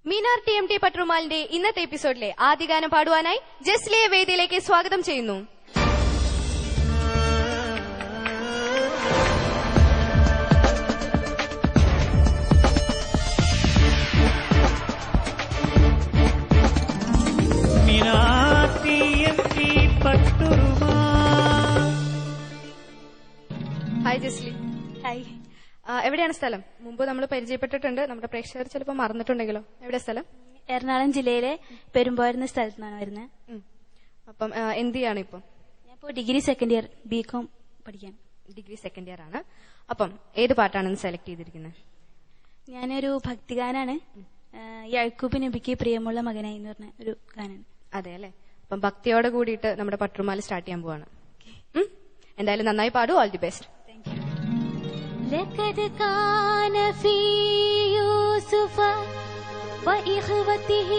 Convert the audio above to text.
Minar TMT പട്രുമാലിന്റെ ഇന്നത്തെ എപ്പിസോഡിലെ ആദ്യ ഗാനം പാടുവാനായി ജസ്ലിയെ വേദിയിലേക്ക് സ്വാഗതം ചെയ്യുന്നു. ഹായ് ജസ്ലി. ഹായ്. എവിടെയാണ് സ്ഥലം? മുമ്പ് നമ്മൾ പരിചയപ്പെട്ടിട്ടുണ്ട്, നമ്മുടെ പ്രേക്ഷകർ ചിലപ്പോൾ മറന്നിട്ടുണ്ടെങ്കിലോ. എവിടെ സ്ഥലം? എറണാകുളം ജില്ലയിലെ പെരുമ്പാവൂർ സ്ഥലത്ത് നിന്നാണ് വരുന്നത്. അപ്പം എന്ത് ചെയ്യാണ് ഇപ്പം? ഞാനിപ്പോ ഡിഗ്രി സെക്കൻഡ് ഇയർ BCom പഠിക്കാൻ. ഡിഗ്രി സെക്കൻഡ് ഇയർ ആണ്. അപ്പം ഏത് പാട്ടാണ് സെലക്ട് ചെയ്തിരിക്കുന്നത്? ഞാനൊരു ഭക്തിഗാനാണ്. യാക്കൂബ് നബിക്ക് പ്രിയമുള്ള മകനായി എന്ന് പറഞ്ഞ ഒരു ഗാനാണ്. അതെ അല്ലെ. അപ്പം ഭക്തിയോടെ കൂടിയിട്ട് നമ്മുടെ പട്രുമാല സ്റ്റാർട്ട് ചെയ്യാൻ പോവാണ്. എന്തായാലും നന്നായി പാടൂ. All the best. لقد كان في يوسف وإخوته